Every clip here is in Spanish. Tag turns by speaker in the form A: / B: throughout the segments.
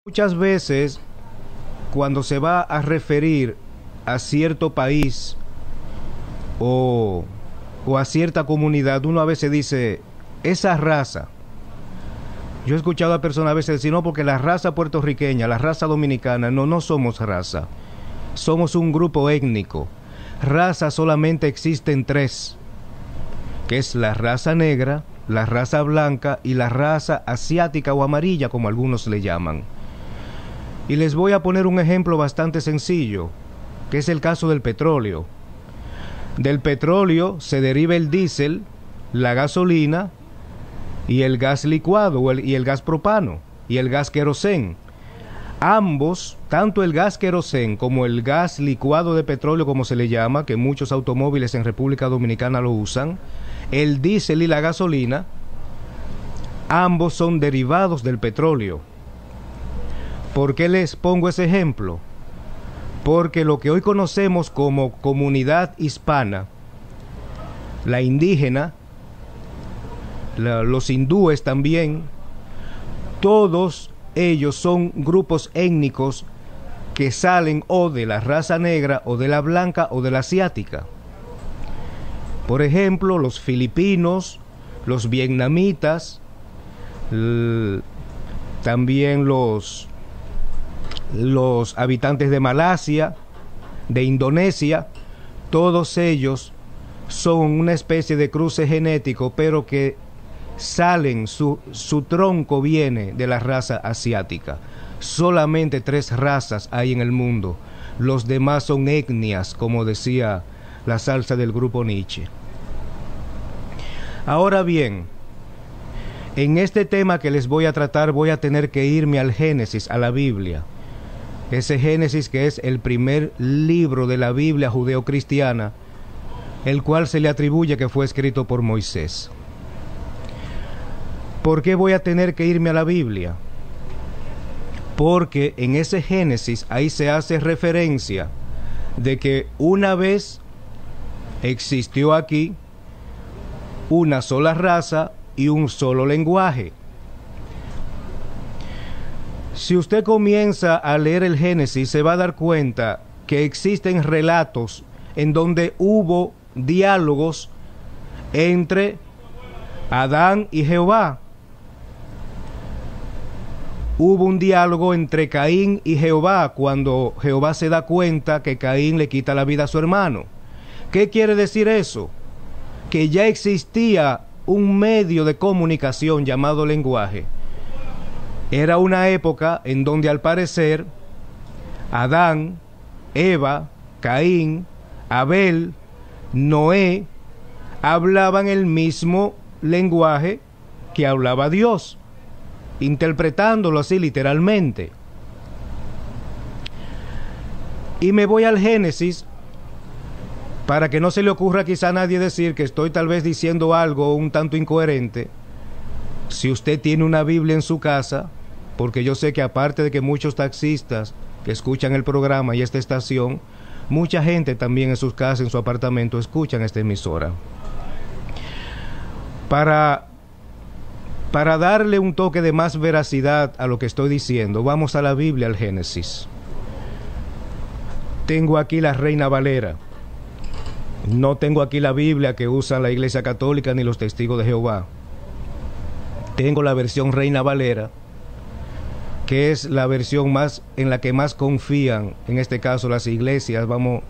A: Muchas veces, cuando se va a referir a cierto país o, o a cierta comunidad, uno a veces dice, esa raza. Yo he escuchado a personas a veces decir, no, porque la raza puertorriqueña, la raza dominicana, no somos raza. Somos un grupo étnico. Raza solamente existen tres, que es la raza negra, la raza blanca y la raza asiática o amarilla, como algunos le llaman. Y les voy a poner un ejemplo bastante sencillo, que es el caso del petróleo. Del petróleo se deriva el diésel, la gasolina y el gas licuado y el gas propano y el gas querosén. Ambos, tanto el gas querosén como el gas licuado de petróleo, como se le llama, que muchos automóviles en República Dominicana lo usan, el diésel y la gasolina, ambos son derivados del petróleo. ¿Por qué les pongo ese ejemplo? Porque lo que hoy conocemos como comunidad hispana, la indígena, los hindúes también, todos ellos son grupos étnicos que salen o de la raza negra o de la blanca o de la asiática. Por ejemplo, los filipinos, los vietnamitas, también los habitantes de Malasia, de Indonesia, todos ellos son una especie de cruce genético, pero que salen, su tronco viene de la raza asiática. Solamente tres razas hay en el mundo, los demás son etnias, como decía la salsa del grupo Nietzsche. Ahora bien, en este tema que les voy a tratar voy a tener que irme al Génesis, a la Biblia. Ese Génesis que es el primer libro de la Biblia judeocristiana, el cual se le atribuye que fue escrito por Moisés. ¿Por qué voy a tener que irme a la Biblia? Porque en ese Génesis ahí se hace referencia de que una vez existió aquí una sola raza y un solo lenguaje. Si usted comienza a leer el Génesis, se va a dar cuenta que existen relatos en donde hubo diálogos entre Adán y Jehová. Hubo un diálogo entre Caín y Jehová cuando Jehová se da cuenta que Caín le quita la vida a su hermano. ¿Qué quiere decir eso? Que ya existía un medio de comunicación llamado lenguaje. Era una época en donde al parecer Adán, Eva, Caín, Abel, Noé hablaban el mismo lenguaje que hablaba Dios, interpretándolo así literalmente. Y me voy al Génesis para que no se le ocurra quizá a nadie decir que estoy tal vez diciendo algo un tanto incoherente. Si usted tiene una Biblia en su casa, porque yo sé que aparte de que muchos taxistas que escuchan el programa y esta estación, mucha gente también en sus casas, en su apartamento, escuchan esta emisora. Para darle un toque de más veracidad a lo que estoy diciendo, vamos a la Biblia, al Génesis. Tengo aquí la Reina Valera. No tengo aquí la Biblia que usa la Iglesia Católica ni los Testigos de Jehová. Tengo la versión Reina Valera, que es la versión más en la que más confían, en este caso las iglesias, vamos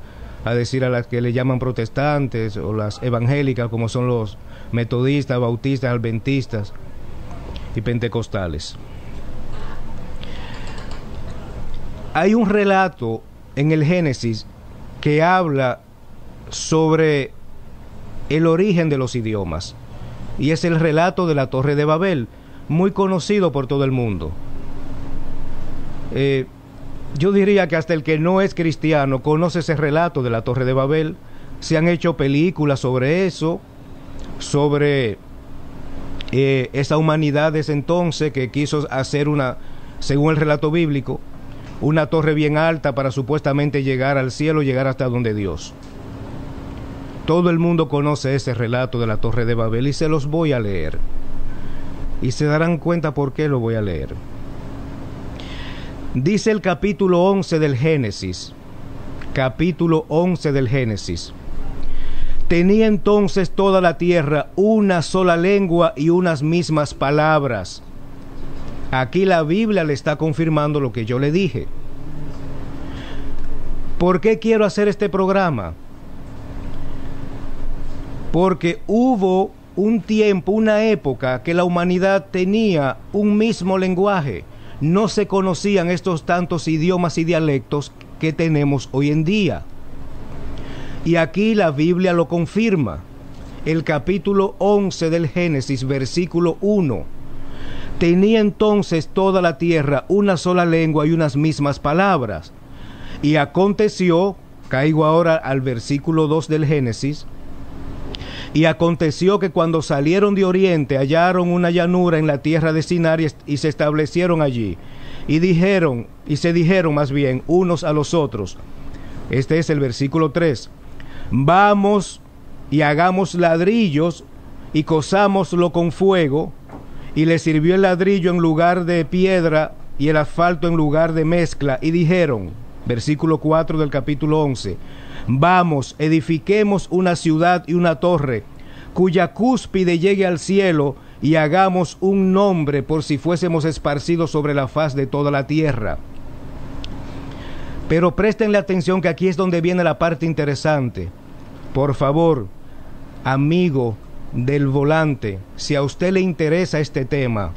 A: a decir a las que le llaman protestantes o las evangélicas, como son los metodistas, bautistas, adventistas y pentecostales. Hay un relato en el Génesis que habla sobre el origen de los idiomas, y es el relato de la Torre de Babel, muy conocido por todo el mundo. Yo diría que hasta el que no es cristiano conoce ese relato de la Torre de Babel. Se han hecho películas sobre eso, sobre esa humanidad de ese entonces que quiso hacer según el relato bíblico, una torre bien alta para supuestamente llegar al cielo, llegar hasta donde Dios. Todo el mundo conoce ese relato de la Torre de Babel y se los voy a leer. Y se darán cuenta por qué lo voy a leer. Dice el capítulo 11 del Génesis, capítulo 11 del Génesis: tenía entonces toda la tierra una sola lengua y unas mismas palabras. Aquí la Biblia le está confirmando lo que yo le dije. ¿Por qué quiero hacer este programa? Porque hubo un tiempo, una época que la humanidad tenía un mismo lenguaje. No se conocían estos tantos idiomas y dialectos que tenemos hoy en día. Y aquí la Biblia lo confirma. El capítulo 11 del Génesis, versículo 1. Tenía entonces toda la tierra una sola lengua y unas mismas palabras. Y aconteció, caigo ahora al versículo 2 del Génesis, y aconteció que cuando salieron de oriente hallaron una llanura en la tierra de Sinar y se establecieron allí. Y se dijeron más bien unos a los otros. Este es el versículo 3. Vamos y hagamos ladrillos y cozámoslo con fuego. Y le sirvió el ladrillo en lugar de piedra y el asfalto en lugar de mezcla. Y dijeron, versículo 4 del capítulo 11, vamos, edifiquemos una ciudad y una torre, cuya cúspide llegue al cielo, y hagamos un nombre por si fuésemos esparcidos sobre la faz de toda la tierra. Pero préstenle atención, que aquí es donde viene la parte interesante. Por favor, amigo del volante, si a usted le interesa este tema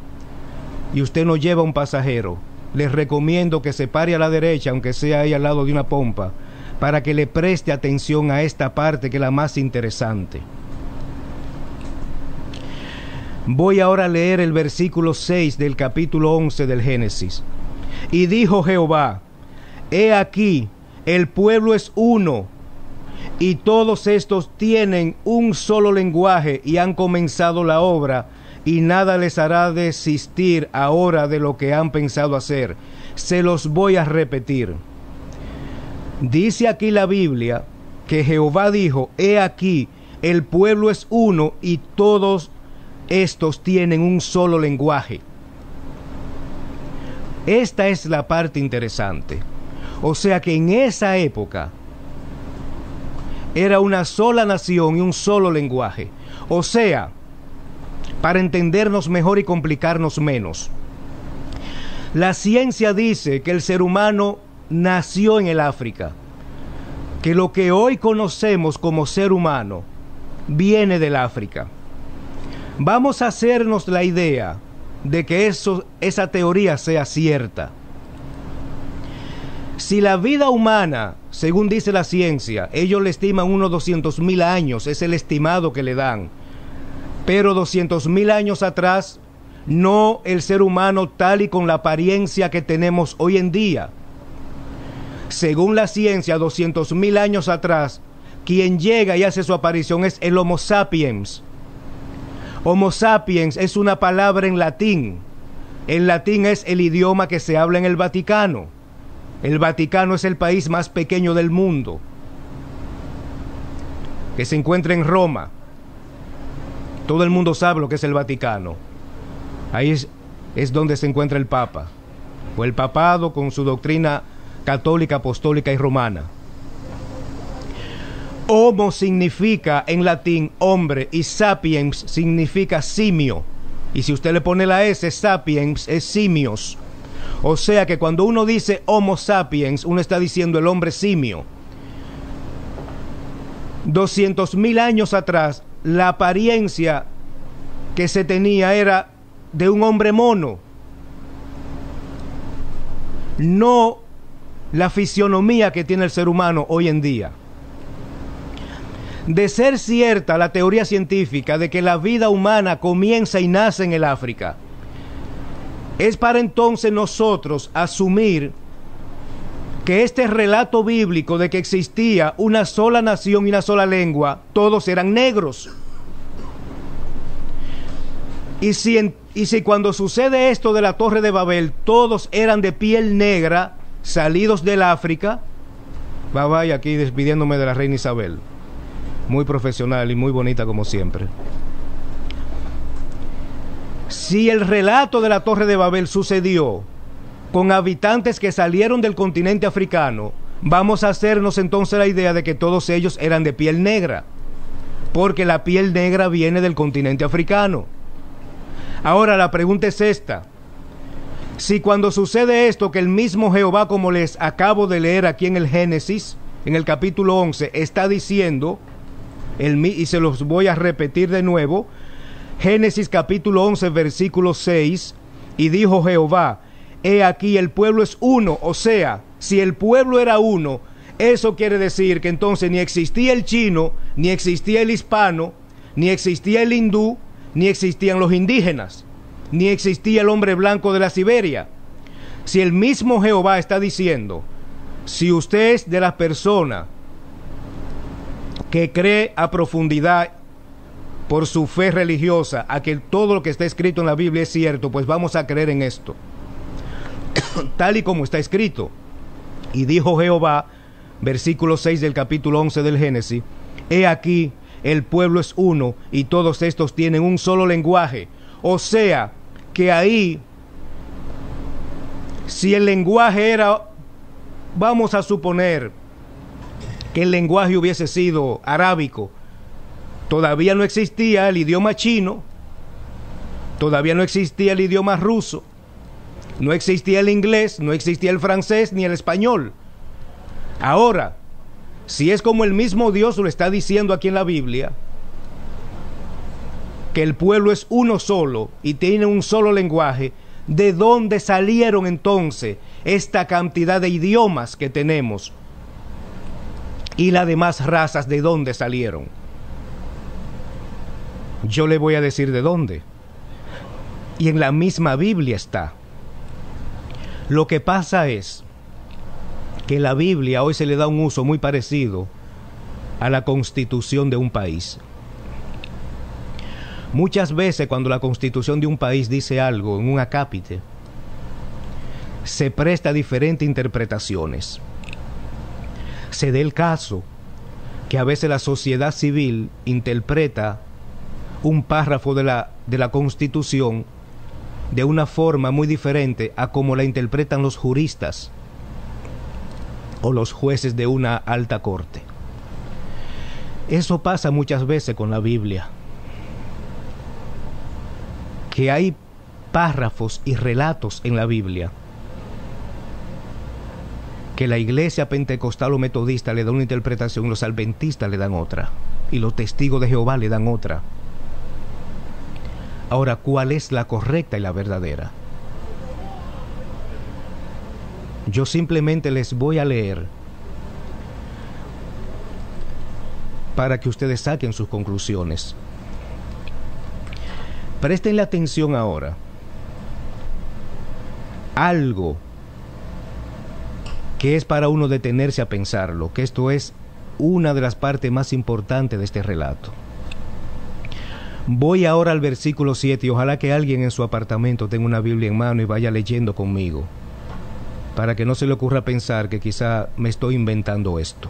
A: y usted no lleva un pasajero, les recomiendo que se pare a la derecha, aunque sea ahí al lado de una pompa, para que le preste atención a esta parte, que es la más interesante. Voy ahora a leer el versículo 6 del capítulo 11 del Génesis. Y dijo Jehová: he aquí, el pueblo es uno, y todos estos tienen un solo lenguaje, y han comenzado la obra, y nada les hará desistir ahora de lo que han pensado hacer. Se los voy a repetir. Dice aquí la Biblia que Jehová dijo: he aquí, el pueblo es uno, y todos estos tienen un solo lenguaje. Esta es la parte interesante. O sea que en esa época era una sola nación y un solo lenguaje. O sea, para entendernos mejor y complicarnos menos, la ciencia dice que el ser humano nació en el África, que lo que hoy conocemos como ser humano viene del África. Vamos a hacernos la idea de que esa teoría sea cierta. Si la vida humana, según dice la ciencia, ellos le estiman unos 200.000 años, es el estimado que le dan, pero 200.000 años atrás, no el ser humano tal y con la apariencia que tenemos hoy en día. Según la ciencia, 200.000 años atrás, quien llega y hace su aparición es el Homo sapiens. Homo sapiens es una palabra en latín. El latín es el idioma que se habla en el Vaticano. El Vaticano es el país más pequeño del mundo, que se encuentra en Roma. Todo el mundo sabe lo que es el Vaticano. Ahí es donde se encuentra el Papa, o el papado con su doctrina católica, apostólica y romana. Homo significa en latín hombre y sapiens significa simio. Y si usted le pone la S, sapiens es simios. O sea que cuando uno dice Homo sapiens, uno está diciendo el hombre simio. 200.000 años atrás, la apariencia que se tenía era de un hombre mono, no la fisionomía que tiene el ser humano hoy en día. De ser cierta la teoría científica de que la vida humana comienza y nace en el África, es para entonces nosotros asumir que este relato bíblico de que existía una sola nación y una sola lengua, todos eran negros. Y si cuando sucede esto de la Torre de Babel, todos eran de piel negra, salidos del África, bye, aquí despidiéndome de la reina Isabel, muy profesional y muy bonita como siempre. Si el relato de la Torre de Babel sucedió con habitantes que salieron del continente africano, vamos a hacernos entonces la idea de que todos ellos eran de piel negra, porque la piel negra viene del continente africano. Ahora la pregunta es esta: si cuando sucede esto, que el mismo Jehová, como les acabo de leer aquí en el Génesis, en el capítulo 11, está diciendo, y se los voy a repetir de nuevo, Génesis capítulo 11, versículo 6, y dijo Jehová, he aquí el pueblo es uno. O sea, si el pueblo era uno, eso quiere decir que entonces ni existía el chino, ni existía el hispano, ni existía el hindú, ni existían los indígenas, ni existía el hombre blanco de la Siberia. Si el mismo Jehová está diciendo, si usted es de las personas que cree a profundidad por su fe religiosa a que todo lo que está escrito en la Biblia es cierto, pues vamos a creer en esto tal y como está escrito. Y dijo Jehová, versículo 6 del capítulo 11 del Génesis, he aquí el pueblo es uno y todos estos tienen un solo lenguaje. O sea que ahí, si el lenguaje era, vamos a suponer que el lenguaje hubiese sido arábico, todavía no existía el idioma chino, todavía no existía el idioma ruso, no existía el inglés, no existía el francés ni el español. Ahora, si es como el mismo Dios lo está diciendo aquí en la Biblia, que el pueblo es uno solo y tiene un solo lenguaje, ¿de dónde salieron entonces esta cantidad de idiomas que tenemos? Y las demás razas, ¿de dónde salieron? Yo le voy a decir de dónde. Y en la misma Biblia está. Lo que pasa es que la Biblia hoy se le da un uso muy parecido a la constitución de un país. Muchas veces cuando la constitución de un país dice algo en un acápite, se presta a diferentes interpretaciones. Se da el caso que a veces la sociedad civil interpreta un párrafo de la constitución de una forma muy diferente a como la interpretan los juristas o los jueces de una alta corte. Eso pasa muchas veces con la Biblia, que hay párrafos y relatos en la Biblia que la iglesia pentecostal o metodista le da una interpretación, los adventistas le dan otra, y los testigos de Jehová le dan otra. Ahora, ¿cuál es la correcta y la verdadera? Yo simplemente les voy a leer para que ustedes saquen sus conclusiones. Prestenle atención ahora. Algo que es para uno detenerse a pensarlo, que esto es una de las partes más importantes de este relato. Voy ahora al versículo 7 y ojalá que alguien en su apartamento tenga una Biblia en mano y vaya leyendo conmigo, para que no se le ocurra pensar que quizá me estoy inventando esto.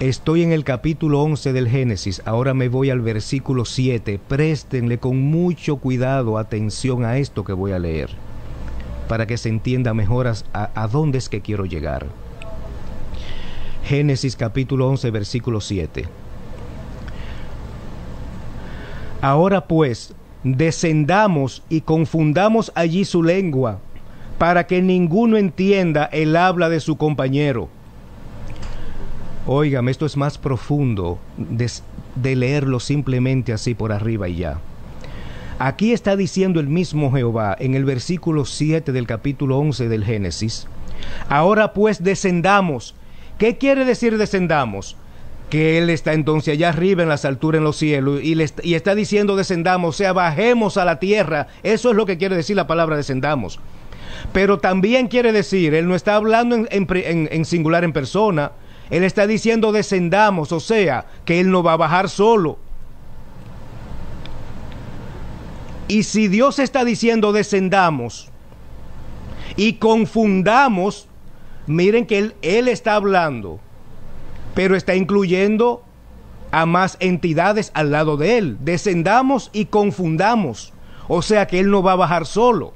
A: Estoy en el capítulo 11 del Génesis, ahora me voy al versículo 7. Préstenle con mucho cuidado atención a esto que voy a leer, para que se entienda mejor a dónde es que quiero llegar. Génesis capítulo 11, versículo 7. Ahora pues, descendamos y confundamos allí su lengua, para que ninguno entienda el habla de su compañero. Óigame, esto es más profundo de leerlo simplemente así por arriba y ya. Aquí está diciendo el mismo Jehová en el versículo 7 del capítulo 11 del Génesis. Ahora pues descendamos. ¿Qué quiere decir descendamos? Que Él está entonces allá arriba en las alturas, en los cielos, y está diciendo descendamos, o sea, bajemos a la tierra. Eso es lo que quiere decir la palabra descendamos. Pero también quiere decir, Él no está hablando en singular, en persona. Él está diciendo descendamos, o sea, que Él no va a bajar solo. Y si Dios está diciendo descendamos y confundamos, miren que Él está hablando, pero está incluyendo a más entidades al lado de Él. Descendamos y confundamos, o sea que Él no va a bajar solo.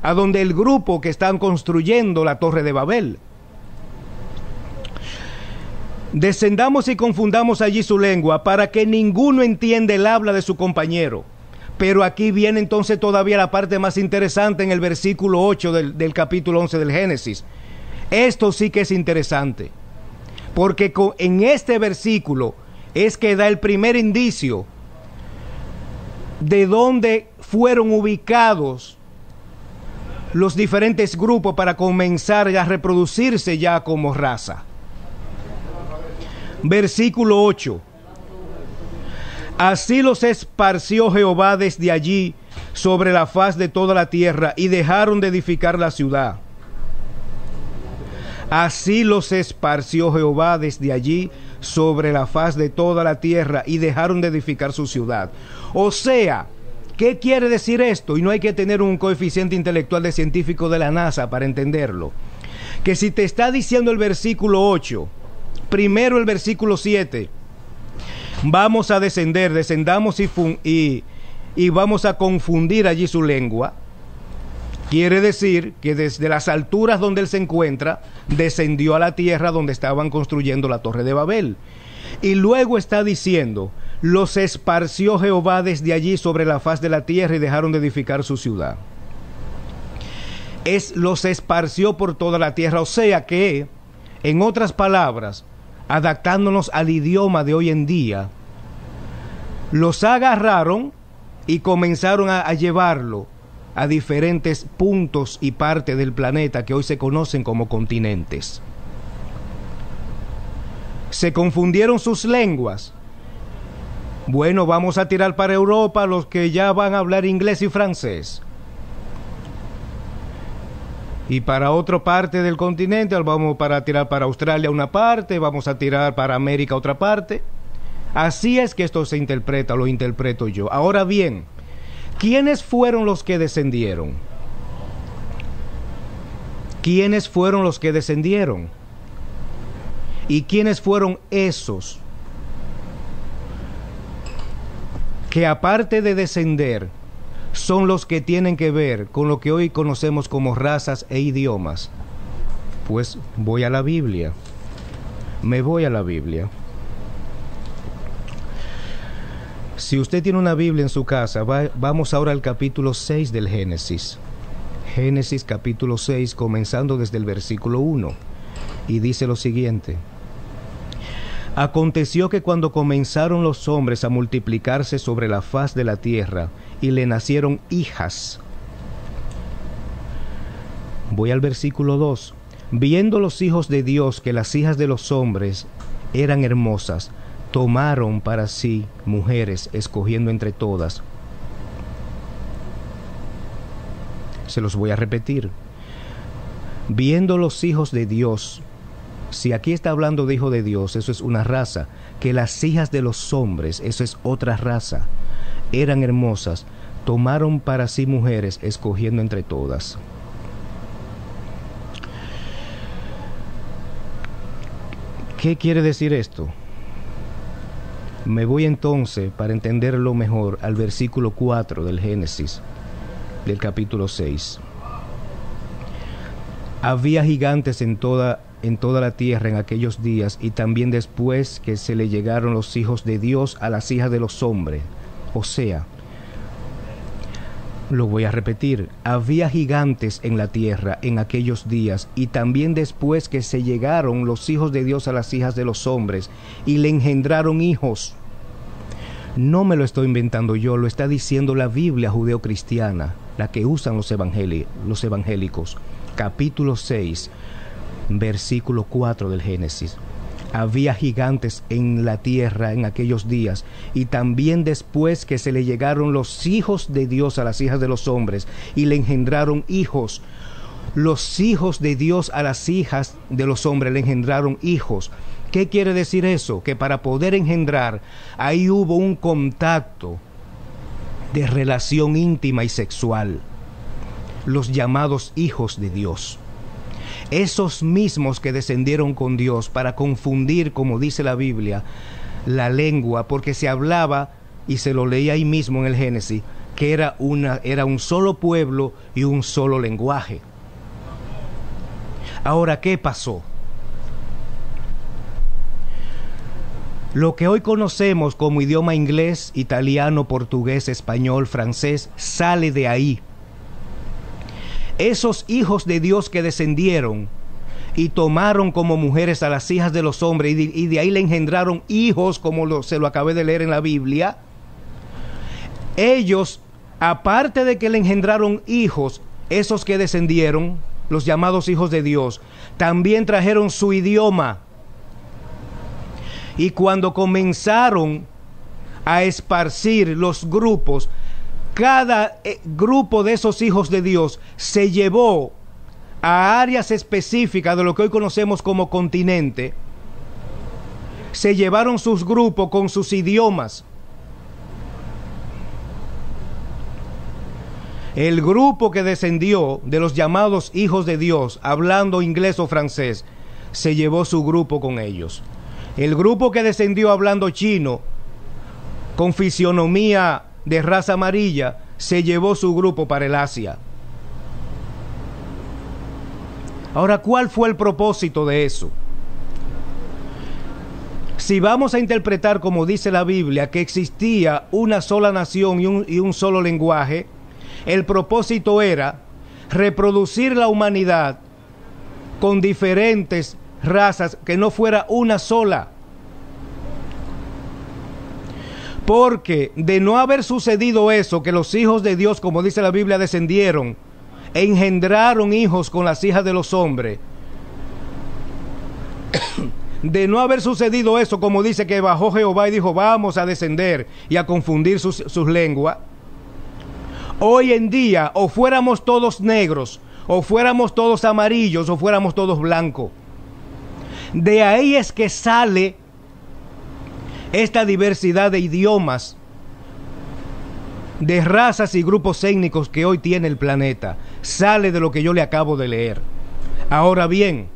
A: a donde el grupo que están construyendo la Torre de Babel. Descendamos y confundamos allí su lengua para que ninguno entienda el habla de su compañero. Pero aquí viene entonces todavía la parte más interesante en el versículo 8 del capítulo 11 del Génesis. Esto sí que es interesante, porque en este versículo es que da el primer indicio de dónde fueron ubicados los diferentes grupos para comenzar a reproducirse ya como raza. Versículo 8. Así los esparció Jehová desde allí sobre la faz de toda la tierra, y dejaron de edificar la ciudad. Así los esparció Jehová desde allí sobre la faz de toda la tierra, y dejaron de edificar su ciudad. O sea, ¿qué quiere decir esto? Y no hay que tener un coeficiente intelectual de científico de la NASA para entenderlo. Que si te está diciendo el versículo 8, primero el versículo 7, vamos a descendamos y vamos a confundir allí su lengua, quiere decir que desde las alturas donde él se encuentra, descendió a la tierra donde estaban construyendo la Torre de Babel. Y luego está diciendo, los esparció Jehová desde allí sobre la faz de la tierra, y dejaron de edificar su ciudad. Los esparció por toda la tierra, o sea que, en otras palabras, adaptándonos al idioma de hoy en día, los agarraron y comenzaron a llevarlo a diferentes puntos y partes del planeta que hoy se conocen como continentes. Se confundieron sus lenguas. Bueno, vamos a tirar para Europa los que ya van a hablar inglés y francés. Y para otra parte del continente, vamos a tirar para Australia una parte, vamos a tirar para América otra parte. Así es que esto se interpreta, lo interpreto yo. Ahora bien, ¿quiénes fueron los que descendieron? ¿Quiénes fueron los que descendieron? ¿Y quiénes fueron esos que, aparte de descender, son los que tienen que ver con lo que hoy conocemos como razas e idiomas? Pues voy a la Biblia. Me voy a la Biblia. Si usted tiene una Biblia en su casa, vamos ahora al capítulo 6 del Génesis. Génesis capítulo 6, comenzando desde el versículo 1. Y dice lo siguiente. Aconteció que cuando comenzaron los hombres a multiplicarse sobre la faz de la tierra, y le nacieron hijas. Voy al versículo 2. Viendo los hijos de Dios que las hijas de los hombres eran hermosas, tomaron para sí mujeres, escogiendo entre todas. Se los voy a repetir. Viendo los hijos de Dios, si aquí está hablando de hijo de Dios, eso es una raza, que las hijas de los hombres, eso es otra raza, eran hermosas, tomaron para sí mujeres, escogiendo entre todas. ¿Qué quiere decir esto? Me voy entonces, para entenderlo mejor, al versículo 4 del Génesis, del capítulo 6. Había gigantes en toda la tierra en aquellos días, y también después que se le llegaron los hijos de Dios a las hijas de los hombres. O sea, lo voy a repetir, había gigantes en la tierra en aquellos días, y también después que se llegaron los hijos de Dios a las hijas de los hombres, y le engendraron hijos. No me lo estoy inventando yo, lo está diciendo la Biblia judeocristiana, la que usan los evangélicos. Capítulo 6, versículo 4 del Génesis. Había gigantes en la tierra en aquellos días, y también después que se le llegaron los hijos de Dios a las hijas de los hombres, y le engendraron hijos. Los hijos de Dios a las hijas de los hombres le engendraron hijos. ¿Qué quiere decir eso? Que para poder engendrar, ahí hubo un contacto de relación íntima y sexual. Los llamados hijos de Dios. Esos mismos que descendieron con Dios para confundir, como dice la Biblia, la lengua, porque se hablaba, y se lo leía ahí mismo en el Génesis, que era un solo pueblo y un solo lenguaje. Ahora, ¿qué pasó? Lo que hoy conocemos como idioma inglés, italiano, portugués, español, francés, sale de ahí. Esos hijos de Dios que descendieron y tomaron como mujeres a las hijas de los hombres y de ahí le engendraron hijos, como se lo acabé de leer en la Biblia. Ellos, aparte de que le engendraron hijos, esos que descendieron, los llamados hijos de Dios, también trajeron su idioma. Y cuando comenzaron a esparcir los grupos, cada grupo de esos hijos de Dios se llevó a áreas específicas de lo que hoy conocemos como continente. Se llevaron sus grupos con sus idiomas. El grupo que descendió de los llamados hijos de Dios, hablando inglés o francés, se llevó su grupo con ellos. El grupo que descendió hablando chino, con fisionomía de raza amarilla, se llevó su grupo para el Asia. Ahora, ¿cuál fue el propósito de eso? Si vamos a interpretar como dice la Biblia, que existía una sola nación y un solo lenguaje, el propósito era reproducir la humanidad con diferentes razas, que no fuera una sola. Porque de no haber sucedido eso, que los hijos de Dios, como dice la Biblia, descendieron e engendraron hijos con las hijas de los hombres, de no haber sucedido eso, como dice que bajó Jehová y dijo, vamos a descender y a confundir sus lenguas, hoy en día o fuéramos todos negros, o fuéramos todos amarillos, o fuéramos todos blancos. De ahí es que sale esta diversidad de idiomas, de razas y grupos étnicos que hoy tiene el planeta. Sale de lo que yo le acabo de leer. Ahora bien,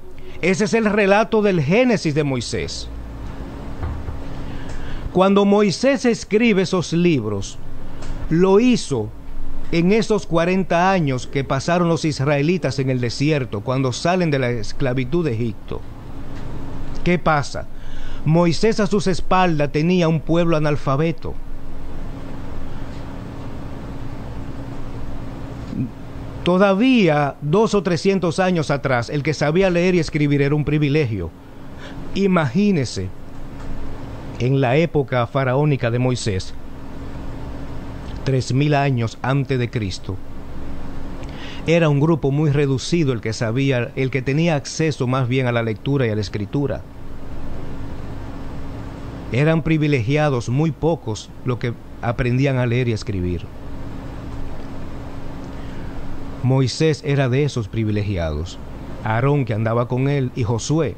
A: ese es el relato del Génesis de Moisés. Cuando Moisés escribe esos libros, lo hizo en esos 40 años que pasaron los israelitas en el desierto, cuando salen de la esclavitud de Egipto. ¿Qué pasa? Moisés a sus espaldas tenía un pueblo analfabeto. Todavía 200 o 300 años atrás, el que sabía leer y escribir era un privilegio. Imagínese, en la época faraónica de Moisés, 3000 años antes de Cristo, era un grupo muy reducido el que sabía, el que tenía acceso más bien a la lectura y a la escritura. Eran privilegiados muy pocos los que aprendían a leer y a escribir. Moisés era de esos privilegiados, Aarón, que andaba con él, y Josué,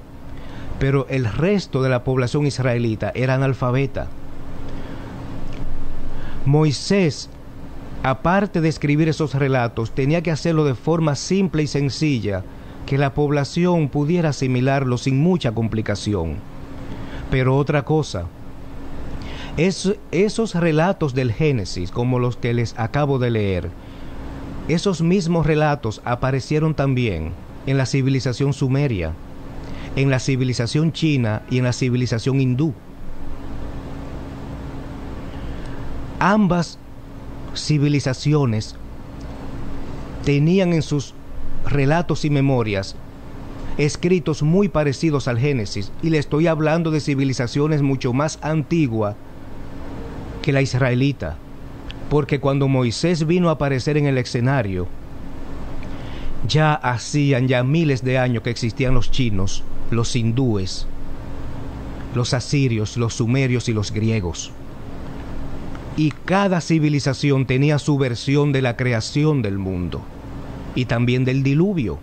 A: pero el resto de la población israelita era analfabeta. Moisés, aparte de escribir esos relatos, tenía que hacerlo de forma simple y sencilla, que la población pudiera asimilarlo sin mucha complicación. Pero otra cosa, esos relatos del Génesis, como los que les acabo de leer, esos mismos relatos aparecieron también en la civilización sumeria, en la civilización china y en la civilización hindú. Ambas civilizaciones tenían en sus relatos y memorias escritos muy parecidos al Génesis, y le estoy hablando de civilizaciones mucho más antiguas que la israelita, porque cuando Moisés vino a aparecer en el escenario, ya hacían miles de años que existían los chinos, los hindúes, los asirios, los sumerios y los griegos. Y cada civilización tenía su versión de la creación del mundo y también del diluvio.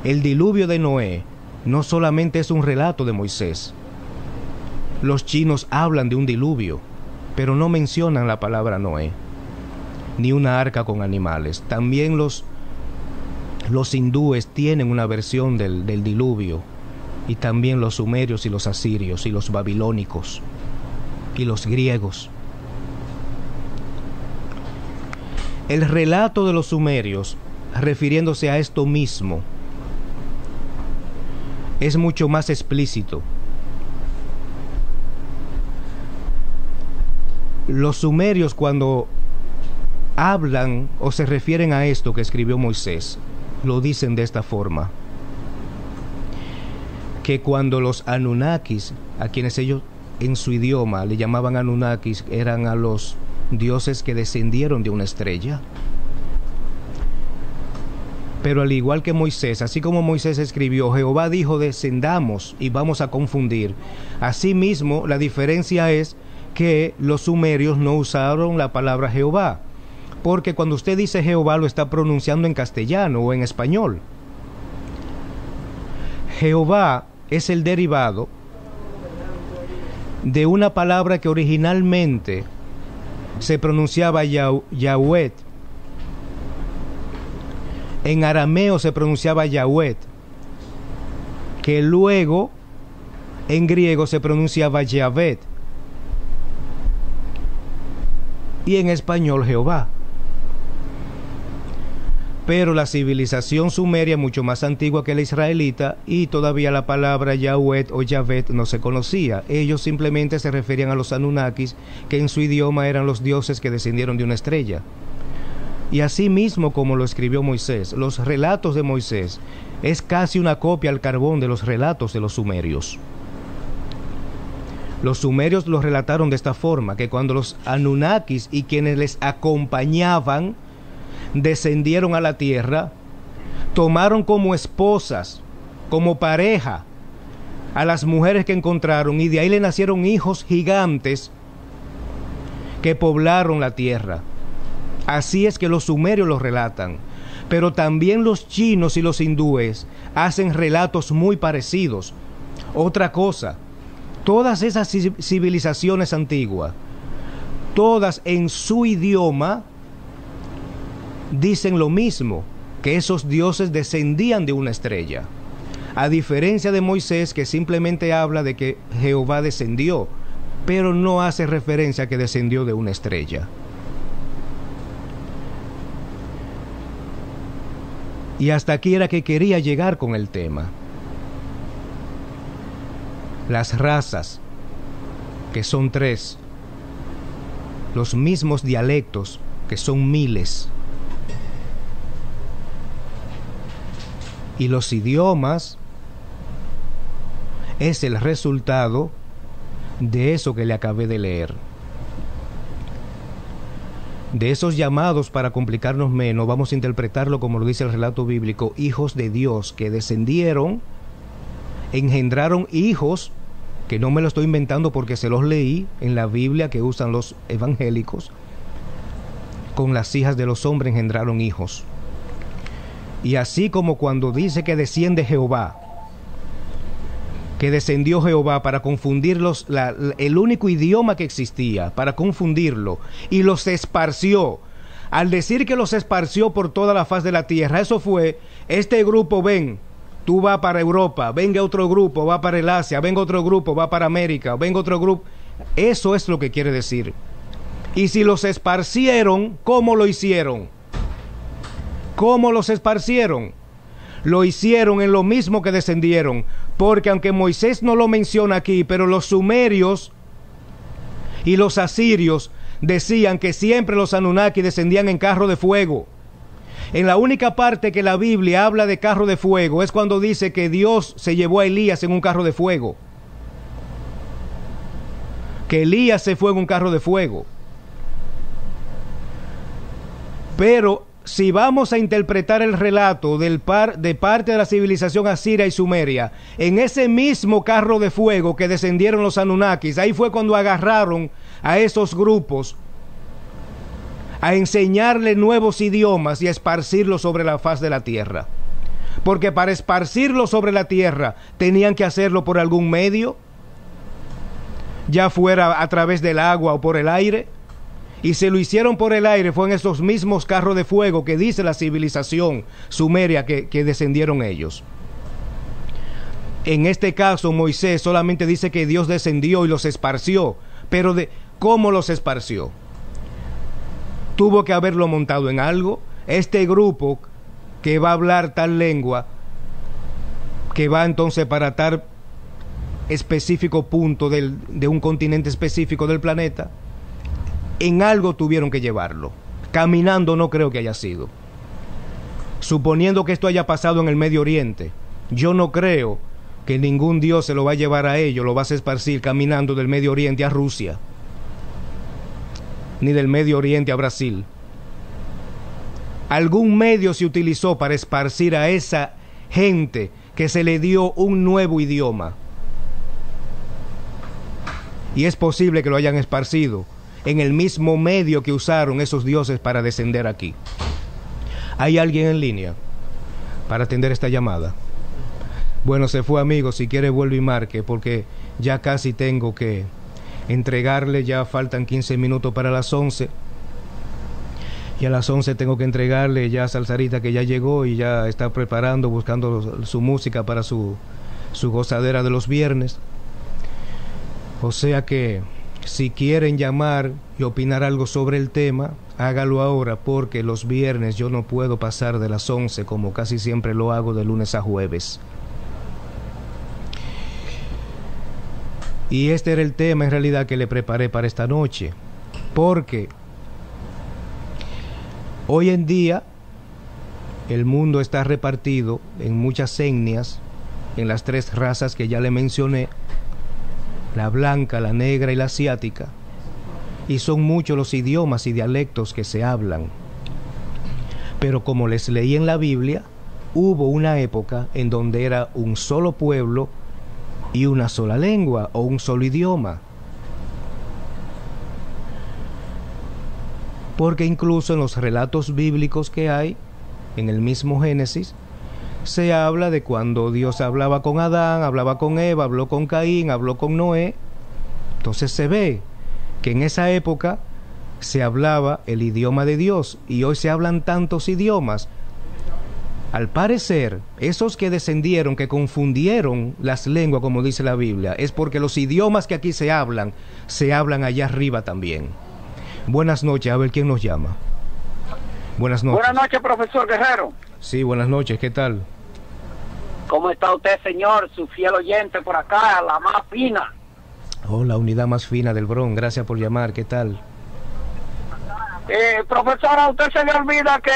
A: El diluvio de Noé no solamente es un relato de Moisés. Los chinos hablan de un diluvio, pero no mencionan la palabra Noé, ni una arca con animales. También los hindúes tienen una versión del diluvio, y también los sumerios y los asirios y los babilónicos y los griegos. El relato de los sumerios, refiriéndose a esto mismo, es mucho más explícito. Los sumerios, cuando hablan o se refieren a esto que escribió Moisés, lo dicen de esta forma: que cuando los Anunnakis, a quienes ellos en su idioma le llamaban Anunnakis, eran a los dioses que descendieron de una estrella. Pero al igual que Moisés, así como Moisés escribió, Jehová dijo descendamos, y vamos a confundir. Asimismo, la diferencia es que los sumerios no usaron la palabra Jehová, porque cuando usted dice Jehová lo está pronunciando en castellano o en español. Jehová es el derivado de una palabra que originalmente se pronunciaba Yahweh. En arameo se pronunciaba Yahweh, que luego en griego se pronunciaba Yahvé, y en español Jehová. Pero la civilización sumeria es mucho más antigua que la israelita, y todavía la palabra Yahweh o Yahvé no se conocía. Ellos simplemente se referían a los Anunnakis, que en su idioma eran los dioses que descendieron de una estrella. Y así mismo como lo escribió Moisés, los relatos de Moisés es casi una copia al carbón de los relatos de los sumerios. Los sumerios lo relataron de esta forma, que cuando los Anunnakis y quienes les acompañaban descendieron a la tierra, tomaron como esposas, como pareja, a las mujeres que encontraron, y de ahí le nacieron hijos gigantes que poblaron la tierra. Así es que los sumerios lo relatan, pero también los chinos y los hindúes hacen relatos muy parecidos. Otra cosa, todas esas civilizaciones antiguas, todas en su idioma dicen lo mismo, que esos dioses descendían de una estrella, a diferencia de Moisés, que simplemente habla de que Jehová descendió, pero no hace referencia a que descendió de una estrella. Y hasta aquí era que quería llegar con el tema. Las razas, que son 3, los mismos dialectos, que son miles, y los idiomas, es el resultado de eso que le acabé de leer. De esos llamados, para complicarnos menos, vamos a interpretarlo como lo dice el relato bíblico: hijos de Dios que descendieron, engendraron hijos, que no me lo estoy inventando porque se los leí en la Biblia que usan los evangélicos. Con las hijas de los hombres engendraron hijos. Y así como cuando dice que desciende Jehová, que descendió Jehová para confundirlos, el único idioma que existía, para confundirlo, y los esparció. Al decir que los esparció por toda la faz de la tierra, eso fue: este grupo ven, tú vas para Europa, venga otro grupo, va para el Asia, venga otro grupo, va para América, venga otro grupo. Eso es lo que quiere decir. Y si los esparcieron, ¿cómo lo hicieron? ¿Cómo los esparcieron? Lo hicieron en lo mismo que descendieron, porque aunque Moisés no lo menciona aquí, pero los sumerios y los asirios decían que siempre los Anunnaki descendían en carro de fuego. En la única parte que la Biblia habla de carro de fuego es cuando dice que Dios se llevó a Elías en un carro de fuego, que Elías se fue en un carro de fuego. Pero si vamos a interpretar el relato de parte de la civilización asiria y sumeria, en ese mismo carro de fuego que descendieron los Anunnakis, ahí fue cuando agarraron a esos grupos a enseñarle nuevos idiomas y a esparcirlos sobre la faz de la tierra. Porque para esparcirlos sobre la tierra tenían que hacerlo por algún medio, ya fuera a través del agua o por el aire. Y se lo hicieron por el aire, fue en esos mismos carros de fuego que dice la civilización sumeria que descendieron ellos. En este caso, Moisés solamente dice que Dios descendió y los esparció, pero ¿cómo los esparció? tuvo que haberlo montado en algo. Este grupo que va a hablar tal lengua, que va entonces para tal específico punto de un continente específico del planeta, en algo tuvieron que llevarlo. Caminando no creo que haya sido. Suponiendo que esto haya pasado en el Medio Oriente, yo no creo que ningún dios se lo va a llevar a ellos, lo vas a esparcir caminando del Medio Oriente a Rusia, ni del Medio Oriente a Brasil. Algún medio se utilizó para esparcir a esa gente que se le dio un nuevo idioma. Y es posible que lo hayan esparcido en el mismo medio que usaron esos dioses para descender aquí. ¿Hay alguien en línea para atender esta llamada? Bueno, se fue, amigo. Si quiere vuelve y marque, porque ya casi tengo que entregarle. Ya faltan 15 minutos para las 11. Y a las 11 tengo que entregarle ya a Salsarita, que ya llegó y ya está preparando, buscando su música para su gozadera de los viernes. O sea que si quieren llamar y opinar algo sobre el tema, hágalo ahora, porque los viernes yo no puedo pasar de las 11 como casi siempre lo hago de lunes a jueves. Y este era el tema en realidad que le preparé para esta noche, porque hoy en día el mundo está repartido en muchas etnias, en las 3 razas que ya le mencioné: la blanca, la negra y la asiática, y son muchos los idiomas y dialectos que se hablan. Pero como les leí en la Biblia, hubo una época en donde era un solo pueblo y una sola lengua o un solo idioma. Porque incluso en los relatos bíblicos que hay, en el mismo Génesis, se habla de cuando Dios hablaba con Adán, hablaba con Eva, habló con Caín, habló con Noé. Entonces se ve que en esa época se hablaba el idioma de Dios, y hoy se hablan tantos idiomas. Al parecer, esos que descendieron, que confundieron las lenguas, como dice la Biblia, es porque los idiomas que aquí se hablan allá arriba también. Buenas noches, a ver quién nos llama. Buenas noches.
B: Buenas noches, profesor Guerrero.
A: Sí, buenas noches, ¿qué tal?
B: ¿Cómo está usted, señor? Su fiel oyente por acá, la más fina.
A: Oh, la unidad más fina del Bronx, gracias por llamar, ¿qué tal?
B: Profesor, a usted se le olvida que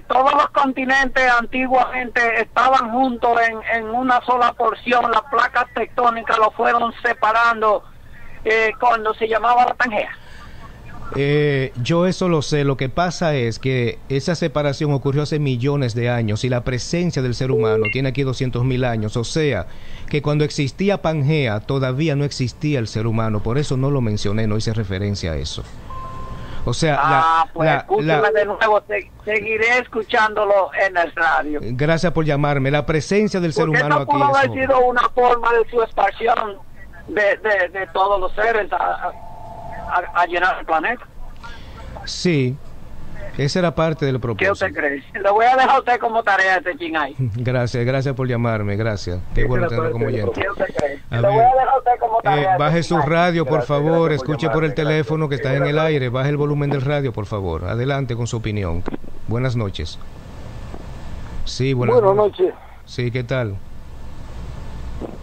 B: todos los continentes antiguamente estaban juntos en una sola porción. Las placas tectónicas lo fueron separando cuando se llamaba la Pangea.
A: Yo eso lo sé. Lo que pasa es que esa separación ocurrió hace millones de años, y la presencia del ser humano tiene aquí 200.000 años. O sea, que cuando existía Pangea
B: todavía
A: no existía el ser humano. Por eso no lo mencioné, no hice referencia a eso. O sea,
B: escúcheme de nuevo, seguiré escuchándolo en el radio.
A: Gracias por llamarme. La presencia del ser humano aquí
B: pudo haber sido una forma de su expansión de todos los seres a llenar el planeta.
A: Sí, esa era parte del propósito.
B: ¿Qué usted cree? Lo voy a dejar a usted como tarea este chinay.
A: Gracias por llamarme, gracias. Qué bueno tenerlo como oyente.
B: ¿Qué usted cree? Lo voy a dejar a usted como tarea.
A: Baje su radio, por favor, escuche por el teléfono que está en el aire, baje el volumen del radio, por favor. Adelante con su opinión. Buenas noches. Sí, buenas noches. Sí, ¿qué tal?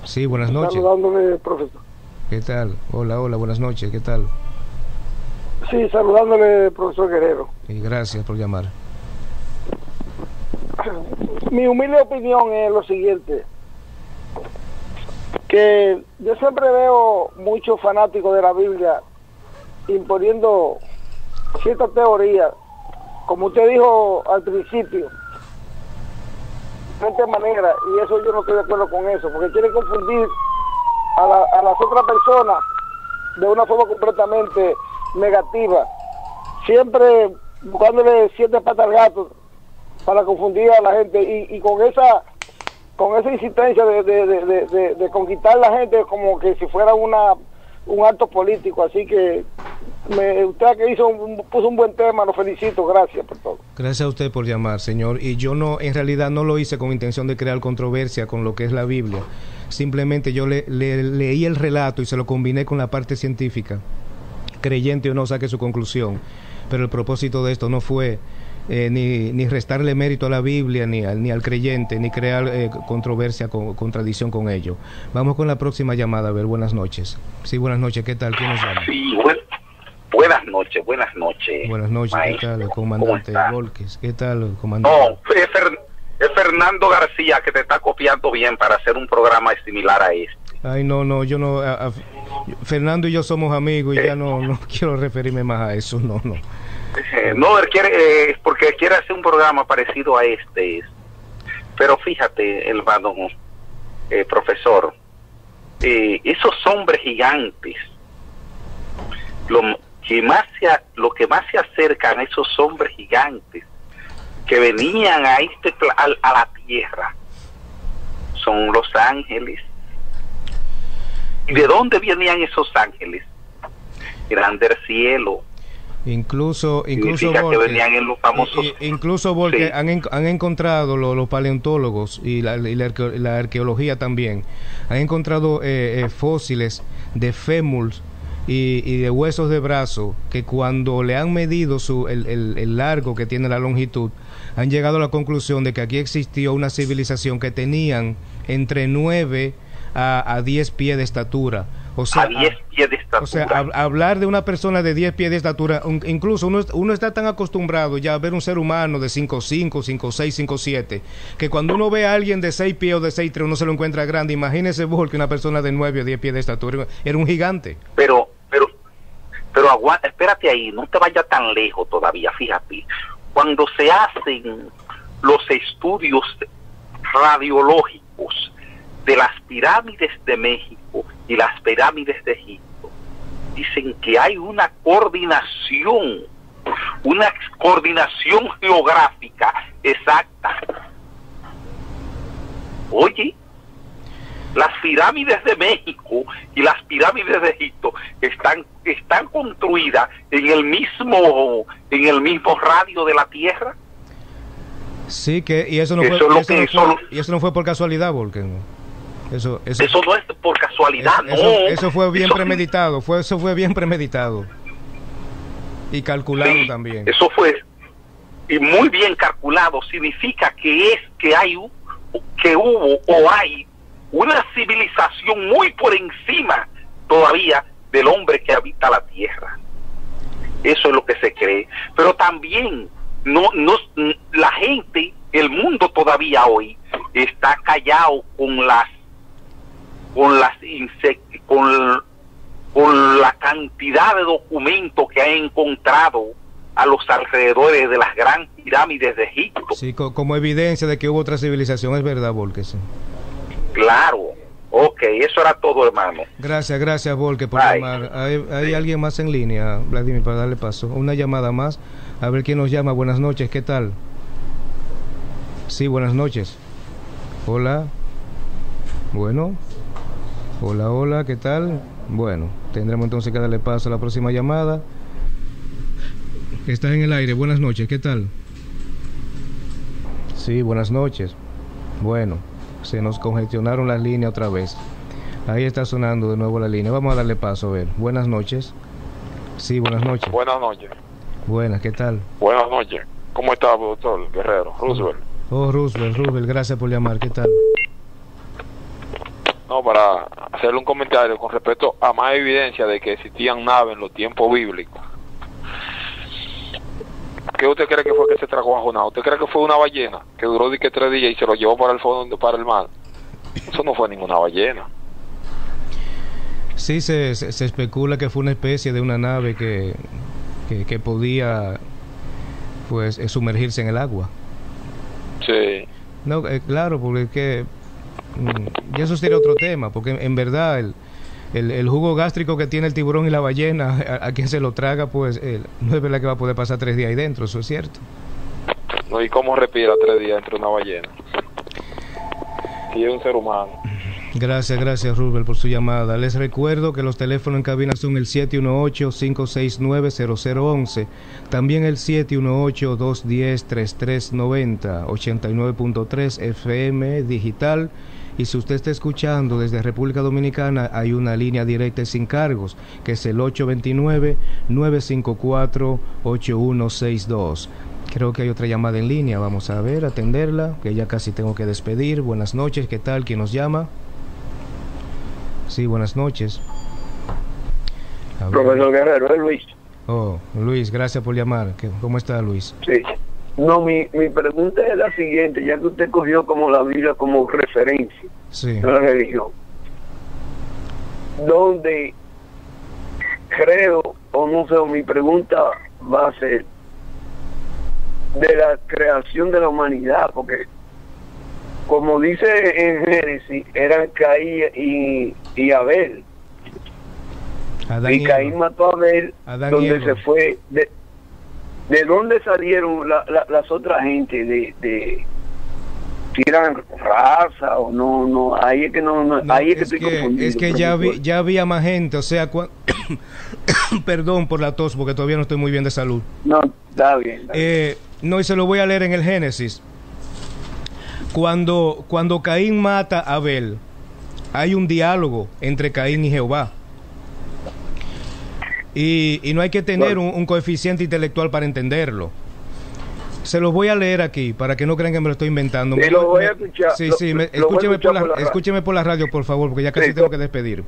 A: Sí, buenas noches.
C: Saludándole, profesor.
A: ¿Qué tal? Hola, buenas noches, ¿qué tal?
C: Sí, saludándole, profesor Guerrero.
A: Y gracias por llamar.
C: Mi humilde opinión es lo siguiente, que yo siempre veo muchos fanáticos de la Biblia imponiendo ciertas teorías, como usted dijo al principio, de diferentes maneras, y eso yo no estoy de acuerdo con eso, porque quieren confundir a las otras personas de una forma completamente negativa, siempre buscándole 7 patas al gato para confundir a la gente, y con esa insistencia de conquistar a la gente como que si fuera un acto político. Así que usted que puso un buen tema, lo felicito, gracias por todo.
A: Gracias a usted por llamar, señor, y yo en realidad no lo hice con intención de crear controversia con lo que es la Biblia. Simplemente yo leí el relato y se lo combiné con la parte científica. Creyente o no, saque su conclusión. pero el propósito de esto no fue ni restarle mérito a la Biblia, ni al creyente, ni crear controversia, contradicción con ello. Vamos con la próxima llamada, a ver, buenas noches. Sí, buenas noches, ¿qué tal? ¿Quién nos llama?
D: Sí, buenas noches, buenas noches.
A: Buenas noches,
D: maestro.
A: ¿qué tal, comandante Volques? ¿Qué tal, comandante?
D: No, es Fernando García que te está copiando bien para hacer un programa similar a este.
A: Ay, no, yo no... Fernando y yo somos amigos y ya no quiero referirme más a eso, no.
D: No, él quiere, porque quiere hacer un programa parecido a este. Pero fíjate, hermano, profesor, esos hombres gigantes, lo que más se acercan a esos hombres gigantes que venían a a la tierra son los ángeles. ¿Y de dónde venían esos ángeles? Eran del cielo.
A: Incluso
D: que venían en los famosos...
A: incluso porque
D: sí.
A: han encontrado los paleontólogos y la arqueología también, han encontrado fósiles de fémurs y de huesos de brazo que cuando le han medido el largo que tiene la longitud, han llegado a la conclusión de que aquí existió una civilización que tenían entre 9 a 10 pies de estatura. O sea,
D: a 10 pies de estatura.
A: O sea, hablar de una persona de 10 pies de estatura, incluso uno está tan acostumbrado ya a ver un ser humano de 5'5", 5'6", 5'7", que cuando uno ve a alguien de 6 pies o de 6'3", uno se lo encuentra grande. Imagínese vos que una persona de 9 o 10 pies de estatura era un gigante.
D: Pero aguanta, espérate ahí, no te vayas tan lejos todavía, fíjate. Cuando se hacen los estudios radiológicos de las pirámides de México y las pirámides de Egipto, dicen que hay una coordinación geográfica exacta. Oye, las pirámides de México y las pirámides de Egipto están construidas en el mismo radio de la Tierra.
A: Sí, y eso no fue por casualidad, porque eso
D: no es por casualidad,
A: eso fue bien premeditado, eso fue bien premeditado y calculado también.
D: Eso fue y muy bien calculado. Significa que hubo o hay una civilización muy por encima todavía del hombre que habita la tierra. Eso es lo que se cree. Pero también la gente, el mundo todavía hoy está callado con la cantidad de documentos que ha encontrado a los alrededores de las grandes pirámides de Egipto.
A: Sí, como evidencia de que hubo otra civilización, es verdad, Volques.
D: Claro. Ok, eso era todo, hermano.
A: Gracias, Volque, por llamar. ¿Hay alguien más en línea, Vladimir, para darle paso? Una llamada más. A ver quién nos llama. Buenas noches, ¿qué tal? Sí, buenas noches. Hola. Bueno. Hola, ¿qué tal? Bueno, tendremos entonces que darle paso a la próxima llamada. Estás en el aire. Buenas noches, ¿qué tal? Sí, buenas noches. Bueno, se nos congestionaron las líneas otra vez. Ahí está sonando de nuevo la línea. Vamos a darle paso, a ver. Buenas noches. Sí, buenas noches.
E: Buenas noches.
A: Buenas, ¿qué tal?
E: Buenas noches. ¿Cómo está, doctor Guerrero? Roosevelt.
A: Roosevelt, gracias por llamar. ¿Qué tal?
E: No, para hacerle un comentario con respecto a más evidencia de que existían naves en los tiempos bíblicos. ¿Qué usted cree que fue que se tragó a Jonás? ¿Usted cree que fue una ballena que duró 3 días y se lo llevó para el fondo, para el mar? Eso no fue ninguna ballena.
A: Sí, se especula que fue una especie de una nave que podía pues sumergirse en el agua.
E: Sí.
A: No, claro, porque es que y eso sería otro tema, porque en verdad el jugo gástrico que tiene el tiburón y la ballena, a quien se lo traga, pues no es verdad que va a poder pasar 3 días ahí dentro, eso es cierto.
E: No, ¿y cómo respira 3 días entre una ballena? Si es un ser humano.
A: Gracias Rubel por su llamada. Les recuerdo que los teléfonos en cabina son el 718-569-0011, también el 718-210-3390, 89.3 FM digital Y si usted está escuchando desde República Dominicana, hay una línea directa y sin cargos, que es el 829-954-8162. Creo que hay otra llamada en línea, vamos a ver, atenderla, que ya casi tengo que despedir. Buenas noches, ¿qué tal? ¿Quién nos llama? Sí, buenas noches.
F: Profesor Guerrero, es Luis.
A: Oh, Luis, gracias por llamar. ¿Cómo está, Luis?
F: Sí. No, mi pregunta es la siguiente, ya que usted cogió como la Biblia como referencia de la religión, donde creo, o no sé, mi pregunta va a ser de la creación de la humanidad, porque como dice en Génesis, eran Caín y Abel.
A: Adán
F: y Caín mató a Abel,
A: Adán
F: donde se fue ¿de dónde salieron las otras gentes? ¿De si eran raza o no? Ahí es que ahí es que estoy confundido.
A: Es que ya había más gente, o sea, perdón por la tos, porque todavía no estoy muy bien de salud.
F: No, está bien.
A: No, y se lo voy a leer en el Génesis. Cuando Caín mata a Abel, hay un diálogo entre Caín y Jehová. Y no hay que tener un coeficiente intelectual para entenderlo. Se los voy a leer aquí para que no crean que me lo estoy inventando.
F: Lo voy a escuchar.
A: Sí, escúcheme por la radio, por favor, porque ya casi tengo que despedir.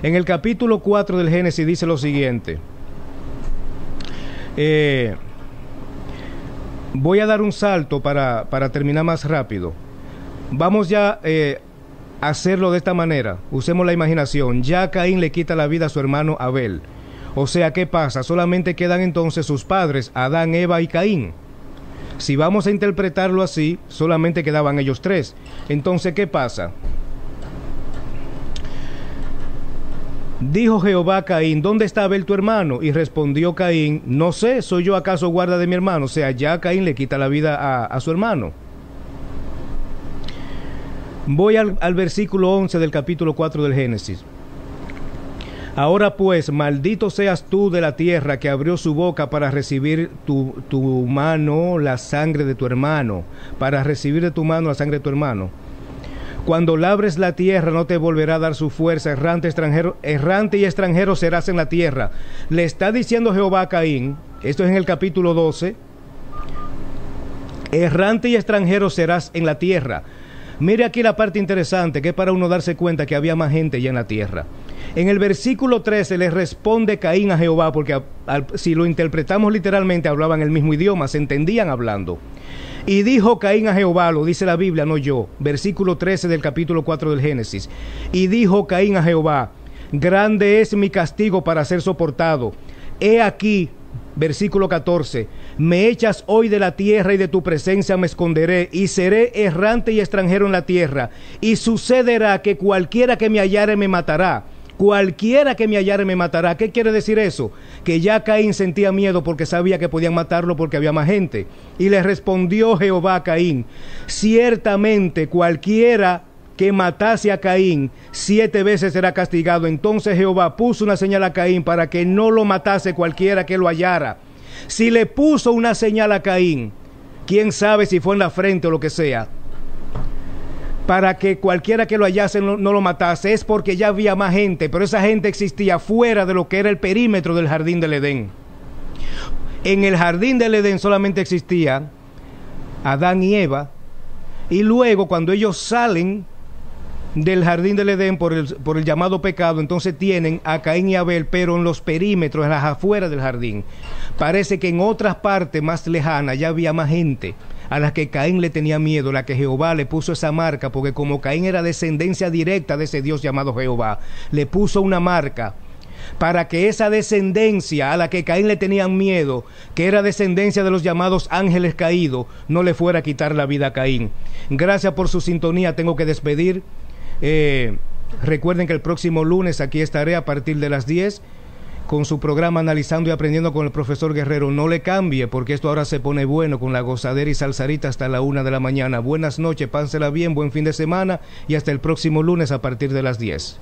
A: En el capítulo 4 del Génesis dice lo siguiente. Voy a dar un salto para terminar más rápido. Vamos ya a hacerlo de esta manera. Usemos la imaginación. Ya Caín le quita la vida a su hermano Abel. O sea, ¿qué pasa? Solamente quedan entonces sus padres, Adán, Eva y Caín. Si vamos a interpretarlo así, solamente quedaban ellos tres. Entonces, ¿qué pasa? Dijo Jehová a Caín, ¿dónde está Abel tu hermano? Y respondió Caín, no sé, ¿soy yo acaso guarda de mi hermano? O sea, ya Caín le quita la vida a su hermano. Voy al versículo 11 del capítulo 4 del Génesis. Ahora pues, maldito seas tú de la tierra que abrió su boca para recibir tu mano la sangre de tu hermano, para recibir de tu mano la sangre de tu hermano. Cuando labres la tierra no te volverá a dar su fuerza, errante y extranjero serás en la tierra. Le está diciendo Jehová a Caín, esto es en el capítulo 12, errante y extranjero serás en la tierra. Mire aquí la parte interesante, que es para uno darse cuenta que había más gente ya en la tierra. En el versículo 13 le responde Caín a Jehová, porque si lo interpretamos literalmente hablaban el mismo idioma, se entendían hablando. Y dijo Caín a Jehová, lo dice la Biblia, no yo, versículo 13 del capítulo 4 del Génesis. Y dijo Caín a Jehová, grande es mi castigo para ser soportado. He aquí, versículo 14, me echas hoy de la tierra y de tu presencia me esconderé y seré errante y extranjero en la tierra. Y sucederá que cualquiera que me hallare me matará. Cualquiera que me hallare me matará. ¿Qué quiere decir eso? Que ya Caín sentía miedo porque sabía que podían matarlo porque había más gente. Y le respondió Jehová a Caín, ciertamente cualquiera que matase a Caín 7 veces será castigado. Entonces Jehová puso una señal a Caín para que no lo matase cualquiera que lo hallara. Si le puso una señal a Caín, quién sabe si fue en la frente o lo que sea, para que cualquiera que lo hallase no lo matase, es porque ya había más gente, pero esa gente existía fuera de lo que era el perímetro del jardín del Edén. En el jardín del Edén solamente existían Adán y Eva, y luego cuando ellos salen del jardín del Edén por el llamado pecado, entonces tienen a Caín y Abel, pero en los perímetros, en las afueras del jardín. Parece que en otras partes más lejanas ya había más gente a las que Caín le tenía miedo, la que Jehová le puso esa marca, porque como Caín era descendencia directa de ese Dios llamado Jehová, le puso una marca para que esa descendencia a la que Caín le tenían miedo, que era descendencia de los llamados ángeles caídos, no le fuera a quitar la vida a Caín. Gracias por su sintonía, tengo que despedir. Recuerden que el próximo lunes aquí estaré a partir de las 10 con su programa Analizando y Aprendiendo con el profesor Guerrero. No le cambie, porque esto ahora se pone bueno con la gozadera y salsarita hasta la 1 de la mañana. Buenas noches, pánsela bien, buen fin de semana y hasta el próximo lunes a partir de las 10.